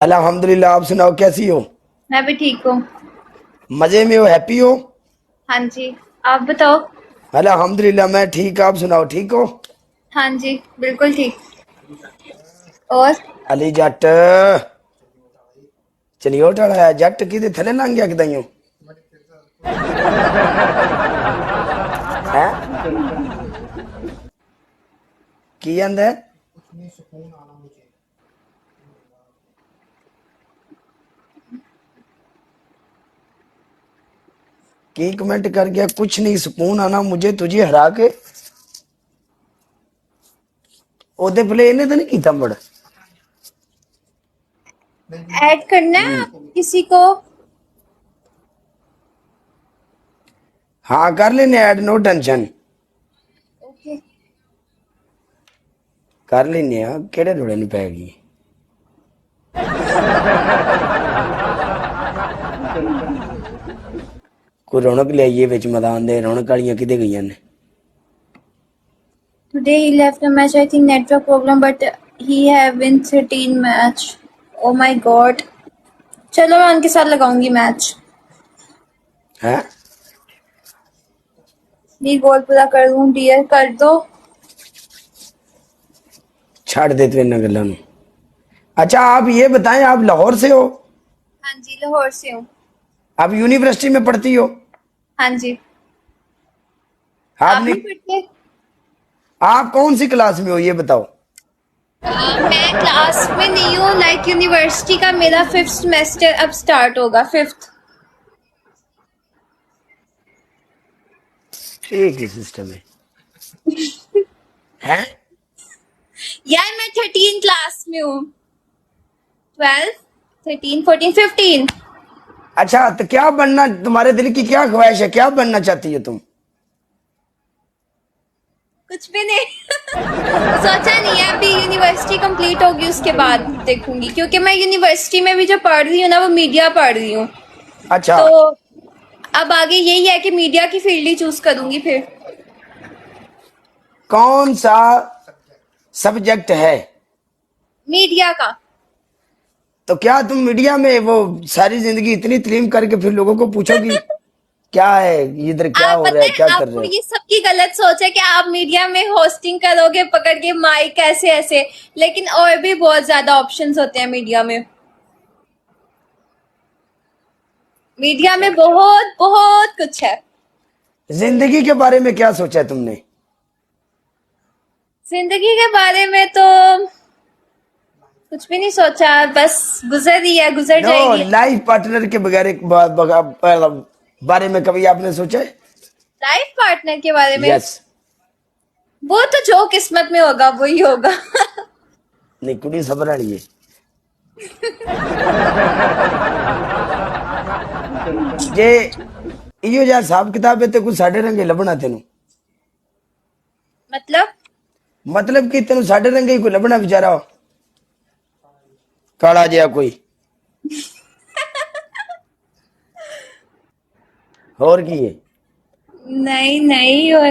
अल्हम्दुलिल्लाह। आप सुनाओ कैसी हो? मैं भी ठीक हूँ। मजे में हो? हैप्पी हो? हाँ जी, आप बताओ। अल्हम्दुलिल्लाह मैं ठीक। आप सुनाओ ठीक हो? हाँ जी, बिल्कुल ठीक। और अली जट चलियो टड़ा जट की थले लंघ गया किदाइयों है की आंदा है? की कमेंट कर गया? कुछ नहीं, सुकून आना मुझे तुझे हरा के। ओदे प्ले ने तो नहीं कीता मुड़? ऐड करना है आप किसी को? हाँ कर लेने ऐड, नो टेंशन। ओके। कर लेने केड़े रोड़े नहीं पैगी। कोई रौनक ले आइए विच मैदान दे। रौनक वालियां किदे गईयां ने? Today he left a match, I think network problem, but he have win 13 match. Oh my god. चलो मैं उनके साथ लगाऊंगी मैच। हैं ये गोल पूरा कर दूं, डियर कर दो। छाड़ दे तू इन गल्लां नूं। अच्छा आप ये बताएं, आप लाहौर से हो? हाँ जी, लाहौर से हूँ। आप यूनिवर्सिटी में पढ़ती हो? हाँ जी। आप आपने नहीं पढ़ते? आप कौन सी क्लास में हो ये बताओ? मैं क्लास में नहीं हूँ, लाइक यूनिवर्सिटी का मेरा 5th सेमेस्टर अब स्टार्ट होगा, 5th। एक ही सिस्टम है हैं? यार मैं 13 क्लास में हूँ। 12, 13, 14, 15। अच्छा तो क्या बनना, तुम्हारे दिल की क्या ख्वाहिश है? क्या बनना चाहती हो तुम? कुछ भी नहीं। सोचा नहीं है, अभी यूनिवर्सिटी कंप्लीट होगी उसके बाद देखूंगी, क्योंकि मैं यूनिवर्सिटी में भी जो पढ़ रही हूँ ना वो मीडिया पढ़ रही हूँ। अच्छा तो अब आगे यही है कि मीडिया की फील्ड ही चूज करूंगी फिर। कौन सा सब्जेक्ट है? मीडिया का। तो क्या तुम मीडिया में वो सारी जिंदगी इतनी तलीम करके फिर लोगों को पूछोगी क्या है इधर, क्या आप हो रहा पता है, क्या है कर रहे आपको हो? ये सबकी गलत सोच है कि आप मीडिया में होस्टिंग करोगे पकड़ के माइक ऐसे ऐसे, लेकिन और भी बहुत ज्यादा ऑप्शंस होते हैं मीडिया में। मीडिया में बहुत बहुत कुछ है। जिंदगी के बारे में क्या सोचा है तुमने? जिंदगी के बारे में तो कुछ भी नहीं सोचा, बस गुजर रही है, गुजर नो, जाएगी। लाइफ पार्टनर के बगैर बारे में कभी आपने सोचा है? लाइफ पार्टनर के बारे में यस। वो तो जो किस्मत में होगा वही होगा। नहीं कुड़ी सबर वाली है। जे इहो जिहा हिसाब किताब है तो कुछ साढ़े रंगे लभना तेनू। मतलब कि तेनू साढ़े रंगे ही कोई लभना बेचारा काला जिहा कोई। और की है? नहीं नहीं। और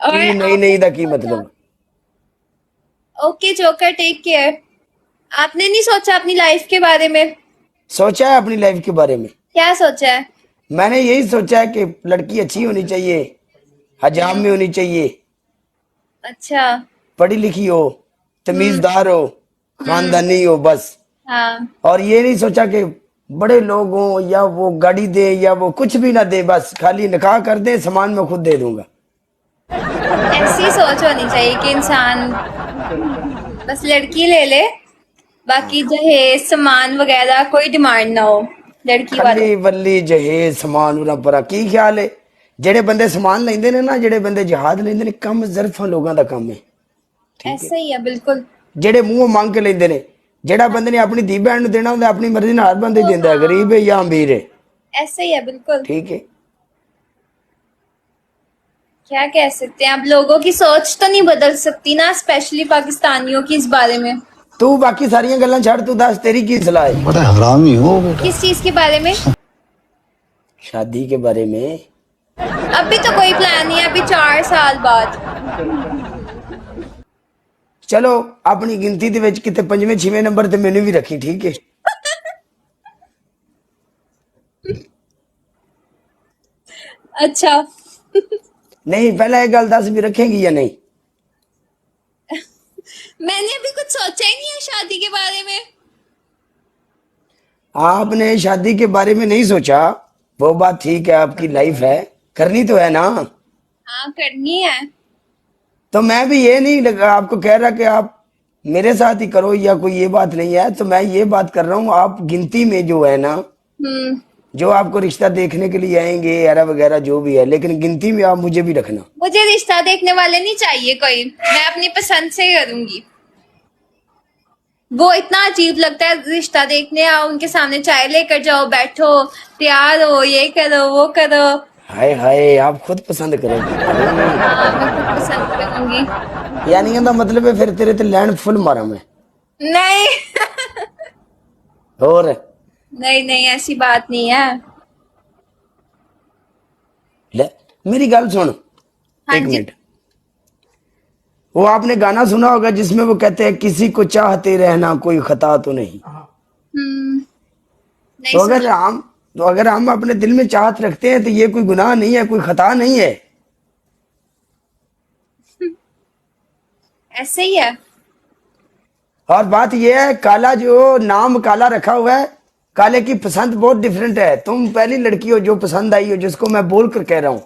की नहीं नहीं दा की मतलब? Okay joker, take care. आपने नहीं सोचा अपनी लाइफ के बारे में? सोचा है अपनी लाइफ के बारे में? क्या सोचा है? मैंने यही सोचा है कि लड़की अच्छी होनी चाहिए, हजाम में होनी चाहिए, अच्छा। पढ़ी लिखी हो, हम्म। तमीजदार हो, हम्म। खानदानी हो बस। हाँ। और ये नहीं सोचा कि बड़े लोग हों या वो गाड़ी दे या वो कुछ भी ना दे, बस खाली निकाह कर दे, सामान मैं खुद दे दूंगा। ऐसी सोच होनी चाहिए कि इंसान बस लड़की ले ले, बाकी जहेज सामान वगैरह कोई डिमांड ना हो लड़की वालों। खली वल्ली जहेज समान उरा परा की ख्याल है? ਜਿਹੜੇ ਬੰਦੇ ਸਮਾਨ ਲੈਂਦੇ ਨੇ ਨਾ, ਜਿਹੜੇ ਬੰਦੇ ਜਹਾਜ਼ ਲੈਂਦੇ ਨੇ, ਕੰਮ ਜ਼ਰਫਾਂ ਲੋਕਾਂ ਦਾ ਕੰਮ ਹੈ। ਠੀਕ ਹੈ? ऐसा ही है बिल्कुल। ਜਿਹੜੇ ਮੂੰਹੋਂ ਮੰਗ ਕੇ ਲੈਂਦੇ ਨੇ, ਜਿਹੜਾ ਬੰਦੇ ਨੇ ਆਪਣੀ ਧੀ ਭੈਣ ਨੂੰ ਦੇਣਾ ਹੁੰਦਾ ਆਪਣੀ ਮਰਜ਼ੀ ਨਾਲ ਹਰ ਬੰਦੇ ਦਿੰਦਾ ਹੈ, ਗਰੀਬ ਹੈ ਜਾਂ ਅਮੀਰ ਹੈ। ऐसा ही है बिल्कुल। ठीक है? क्या कह सकते हैं, अब लोगों की सोच तो नहीं बदल सकती ना, स्पेशली पाकिस्तानियों की इस बारे में। तू बाकी सारियां गल्लां छड़, तू दस तेरी की सलाह है? बड़ा हरामी हो बेटा। किस चीज के बारे में? शादी के बारे में। अभी तो कोई प्लान नहीं है, अभी 4 साल बाद। चलो अपनी गिनती ਦੇ ਵਿੱਚ ਕਿਤੇ 5ਵੇਂ 6ਵੇਂ ਨੰਬਰ ਤੇ ਮੈਨੂੰ ਵੀ ਰੱਖੀ ਠੀਕ ਹੈ अच्छा नहीं पहला एक गल दस भी रखेंगी या नहीं मैंने अभी कुछ सोचा ही नहीं है शादी के बारे में। आपने शादी के बारे में नहीं सोचा वो बात ठीक है आपकी लाइफ है करनी तो है ना हाँ करनी है। तो मैं भी ये नहीं आपको कह रहा कि आप मेरे साथ ही करो या कोई ये बात नहीं है तो मैं ये बात कर रहा हूँ आप गिनती में जो है ना जो आपको रिश्ता देखने के लिए आएंगे एरा वगैरह जो भी है लेकिन गिनती में आप मुझे भी रखना। मुझे रिश्ता देखने वाले नहीं चाहिए कोई, मैं अपनी पसंद से करूंगी। वो इतना अजीब लगता है रिश्ता देखने आओ उनके सामने चाय लेकर जाओ बैठो तैयार हो ये करो वो करो। हाय हाय आप खुद पसंद करोगे हाँ मैं खुद पसंद करूंगी। यानी कहता मतलब है फिर तेरे ते लैंड फुल मारा मैं नहीं और नहीं नहीं ऐसी बात नहीं है। ले मेरी गल सुन हाँ एक जी। मिनट वो आपने गाना सुना होगा जिसमें वो कहते हैं किसी को चाहते रहना कोई खता तो नहीं नहीं तो अगर हम अपने दिल में चाहत रखते हैं तो ये कोई गुनाह नहीं है कोई खता नहीं है ऐसे ही है। और बात ये है काला जो नाम काला रखा हुआ है काले की पसंद बहुत डिफरेंट है तुम पहली लड़की हो जो पसंद आई हो जिसको मैं बोल कर कह रहा हूँ।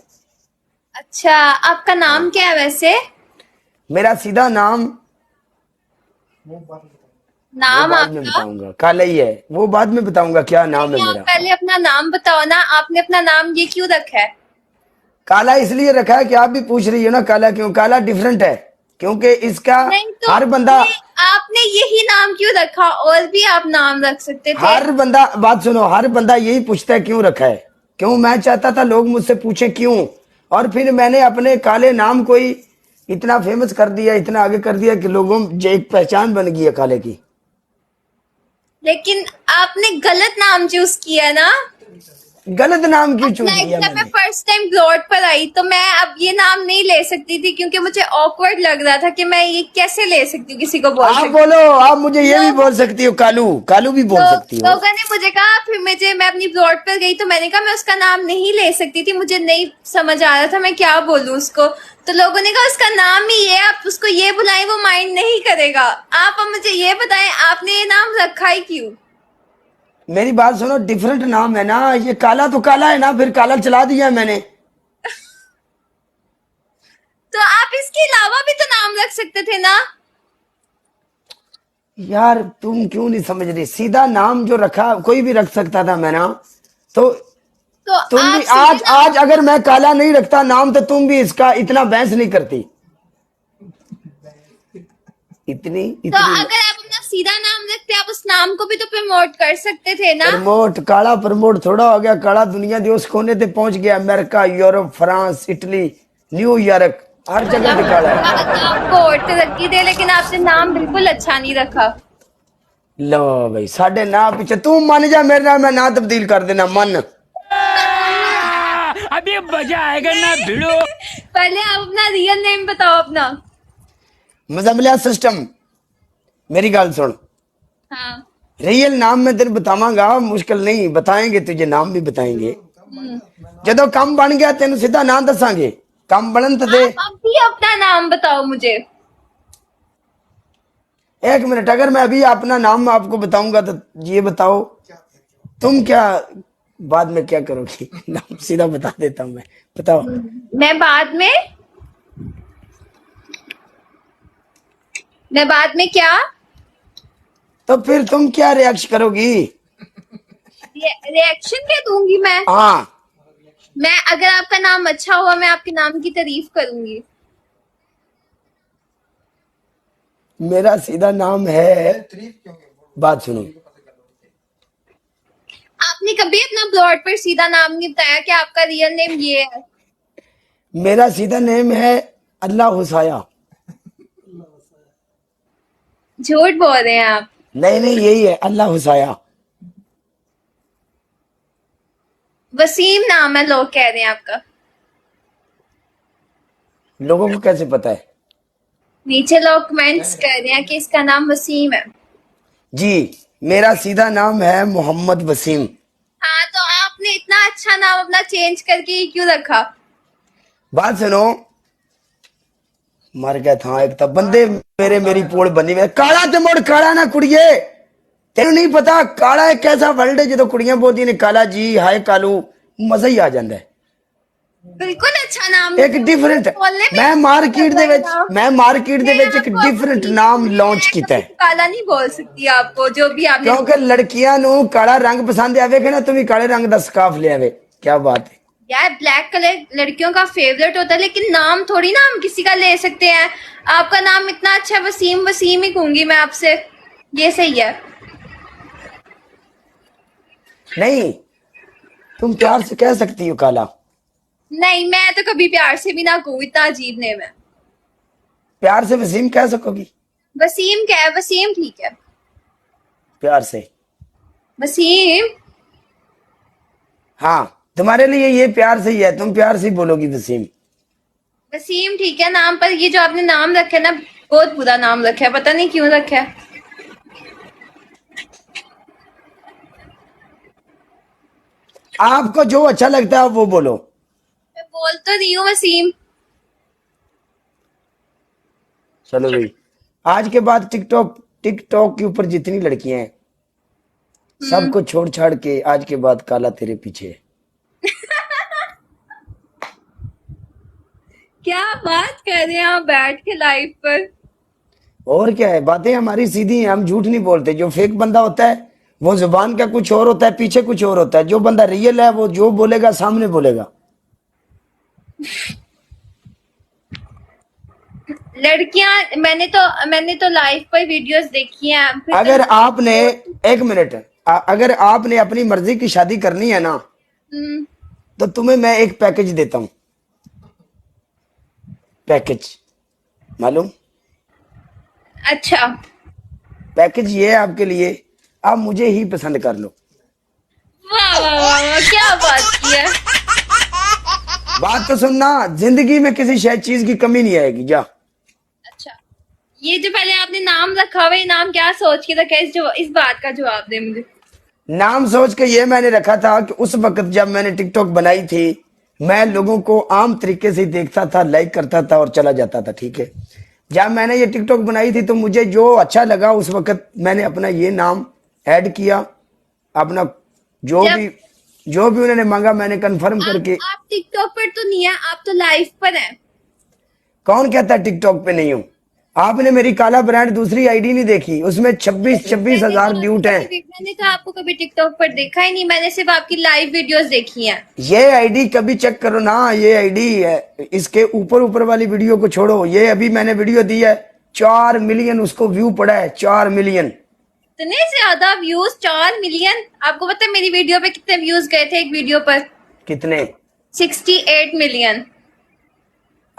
अच्छा आपका नाम क्या है वैसे? मेरा सीधा नाम नाम बाद में आपका? बताऊंगा काला ही है वो बाद में बताऊंगा क्या नाम है आप मेरा। पहले अपना नाम बताओ ना, आपने अपना नाम ये क्यों रखा है? काला इसलिए रखा है कि आप भी पूछ रही हो ना काला क्यों काला डिफरेंट है क्योंकि इसका नहीं तो हर बंदा आपने यही नाम क्यों रखा? और भी आप नाम रख सकते थे। हर बंदा बात सुनो हर बंदा यही पूछता है क्यों रखा है क्यों मैं चाहता था लोग मुझसे पूछे क्यों और फिर मैंने अपने काले नाम को ही इतना फेमस कर दिया इतना आगे कर दिया कि लोगों में एक पहचान बन गई है काले की। लेकिन आपने गलत नाम चूज किया ना। गलत नाम क्यों चूज किया जब मैं मैंने फर्स्ट टाइम प्लॉट पर आई तो मैं अब ये नाम नहीं ले सकती थी क्योंकि मुझे ऑकवर्ड लग रहा था कि मैं ये कैसे ले सकती हूँ किसी को बोल आप सकती बोलो आप मुझे ये भी बोल सकती हो कालू कालू भी बोल सकती हो। लोगों ने मुझे कहा फिर मैं अपनी प्लॉट पर गई तो मैंने कहा मैं उसका नाम नहीं ले सकती थी, मुझे नहीं समझ आ रहा था मैं क्या बोलूं उसको। तो लोगों ने कहा उसका नाम ही ये आप उसको ये बुलाएं वो माइंड नहीं करेगा। आप अब मुझे ये बताएं आपने ये नाम रखा ही क्यों? मेरी बात सुनो डिफरेंट नाम है ना ये काला तो काला है ना फिर काला चला दिया है मैंने। तो आप इसके अलावा भी तो नाम रख सकते थे ना। यार तुम क्यों नहीं समझ रही सीधा नाम जो रखा कोई भी रख सकता था मैं ना तो तुम आप भी आज अगर मैं काला नहीं रखता नाम तो तुम भी इसका इतना बहस नहीं करती इतनी तो अगर आप अपना सीधा नाम रखते आप उस नाम को भी तो प्रमोट कर सकते थे ना। प्रमोट काला प्रमोट थोड़ा हो गया काला दुनिया के उस कोने पे पहुंच गया अमेरिका यूरोप फ्रांस इटली न्यूयॉर्क हर जगह पे काला है। आपको और तरक्की दे लेकिन आपने नाम बिल्कुल अच्छा नहीं रखा। लो भाई साढ़े ना पीछे तू मान जा मेरे नाम मैं ना तब्दील कर देना मन अभी मजा आएगा ना भिड़ो। पहले आप अपना रियल नेम बताओ अपना। मुजम्मिला सिस्टम मेरी गल सुन हाँ रियल नाम मैं तेरे बतावांगा मुश्किल नहीं बताएंगे तुझे नाम भी बताएंगे जदों कम बन गया तेन सीधा नाम दसांगे कम बनन तो दे। आप भी अपना नाम बताओ मुझे। एक मिनट अगर मैं अभी अपना नाम आपको बताऊंगा तो ये बताओ तुम क्या बाद में क्या करोगी नाम सीधा बता देता हूं मैं बताओ। मैं बाद में क्या तो फिर तुम क्या रिएक्शन करोगी रिएक्शन क्या दूंगी मैं? हाँ मैं अगर आपका नाम अच्छा हुआ मैं आपके नाम की तारीफ करूंगी। मेरा सीधा नाम है बात सुनो आपने कभी अपना प्लॉट पर सीधा नाम नहीं बताया कि आपका रियल नेम ये है। मेरा सीधा नेम है अल्लाह हुसाया। झूठ बोल रहे हैं आप। नहीं नहीं यही है अल्लाह हुसाया। वसीम नाम है लोग कह रहे हैं आपका। लोगों को कैसे पता है? नीचे लोग कमेंट्स कर रहे हैं कि इसका नाम वसीम है। जी, मेरा सीधा नाम है मोहम्मद वसीम। हाँ, तो आपने इतना अच्छा नाम अपना चेंज करके ये क्यों रखा? बात सुनो, मर गया था एक तब बंदे मेरे मेरी पोड़ बनी हुई काला ते मुड़ काला ना कुड़िए तेन नहीं पता काला एक ऐसा वर्ल्ड है जो कुड़ियां बोलती ने काला जी हाय कालू मजा ही आ जाता है बिल्कुल अच्छा नाम एक डिफरेंट बोलने में मैं मार्केट दे विच नाम। मैं मार्केट दे मैं विच एक आपको डिफरेंट अपनी नाम पूरी लॉन्च है, किया कभी है काला नहीं बोल सकती आपको जो भी आपने। क्योंकि लड़कियां नु काला रंग पसंद आवेगा ना तुम्हें काले रंग दा स्कार्फ ले आवे क्या बात है यार ब्लैक कलर लड़कियों का फेवरेट होता है, लेकिन नाम थोड़ी ना हम किसी का ले सकते हैं। आपका नाम इतना अच्छा है, वसीम वसीम ही कहूंगी मैं आपसे। ये सही है। नहीं तुम प्यार से कह सकती हो काला नहीं, मैं तो कभी प्यार से भी ना कहूँ, इतना अजीब नेम है। प्यार से वसीम कह सकोगी वसीम क्या है? वसीम ठीक है। प्यार से वसीम। हाँ तुम्हारे लिए ये प्यार से ही है तुम प्यार से ही बोलोगी वसीम वसीम ठीक है नाम, पर ये जो आपने नाम रखा है ना, बहुत बुरा नाम रखा है, पता नहीं क्यों रखा है। आपको जो अच्छा लगता है वो बोलो मैं बोल तो रही हूँ वसीम। चलो भाई आज के बाद टिकटॉक टिकटॉक के ऊपर जितनी लड़कियां हैं सबको छोड़ छाड़ के आज के बाद काला तेरे पीछे है क्या बात कर रहे हैं आप बैठ के लाइव पर? और क्या है बातें हमारी सीधी हैं हम झूठ नहीं बोलते जो फेक बंदा होता है वो जुबान का कुछ और होता है पीछे कुछ और होता है जो बंदा रियल है वो जो बोलेगा सामने बोलेगा लड़कियां मैंने तो लाइव पर वीडियोस देखी हैं, फिर अगर आपने एक मिनट अगर आपने अपनी मर्जी की शादी करनी है ना हम्म, तो तुम्हें मैं एक पैकेज देता हूं पैकेज मालूम अच्छा। पैकेज ये है आपके लिए आप मुझे ही पसंद कर लो वाह वाह वाह वाह, क्या बात की है। बात तो सुनना जिंदगी में किसी शायद चीज की कमी नहीं आएगी जा अच्छा, ये जो पहले आपने नाम रखा हुआ है, ये नाम क्या सोच के रखा है? इस बात का जवाब दे मुझे। नाम सोच के ये मैंने रखा था कि उस वक्त जब मैंने टिकटॉक बनाई थी मैं लोगों को आम तरीके से देखता था लाइक करता था और चला जाता था ठीक है जब मैंने ये टिकटॉक बनाई थी तो मुझे जो अच्छा लगा उस वक्त मैंने अपना ये नाम ऐड किया अपना जो जब भी जो भी उन्होंने मांगा मैंने कंफर्म करके आप टिकटॉक पर तो नहीं है, आप तो लाइव पर हैं। कौन कहता है टिकटॉक पे नहीं हूं आपने मेरी काला ब्रांड दूसरी आईडी नहीं देखी उसमें 26 हजार ड्यूट हैं मैंने तो आपको कभी टिकटॉक पर देखा ही नहीं, मैंने सिर्फ आपकी लाइव वीडियोस देखी हैं। ये आईडी कभी चेक करो ना ये आईडी है इसके ऊपर ऊपर वाली वीडियो को छोड़ो ये अभी मैंने वीडियो दी है 4 मिलियन उसको व्यू पड़ा है 4 मिलियन इतने ज्यादा व्यूज, 4 मिलियन। आपको पता है मेरी वीडियो पे कितने व्यूज गए थे एक वीडियो पर? कितने 68 मिलियन।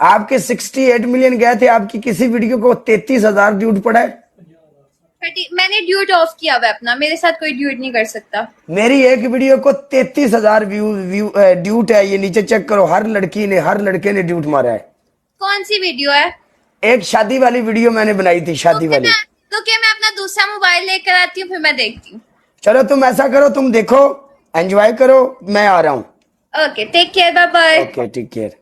आपके 68 मिलियन गए थे आपकी किसी वीडियो को 33 हजार ड्यूट पड़ा है मैंने ड्यूट ऑफ किया हुआ है अपना, मेरे साथ कोई ड्यूट नहीं कर सकता। मेरी एक वीडियो को 33 हजार ड्यूट है ये नीचे चेक करो हर लड़के ने ड्यूट मारा है कौन सी वीडियो है? एक शादी वाली वीडियो मैंने बनाई थी शादी वाली तो क्या मैं अपना दूसरा मोबाइल लेकर आती हूँ, फिर मैं देखती हूँ। चलो तुम ऐसा करो तुम देखो एंजॉय करो मैं आ रहा हूँ okay, take care, bye bye. Okay take care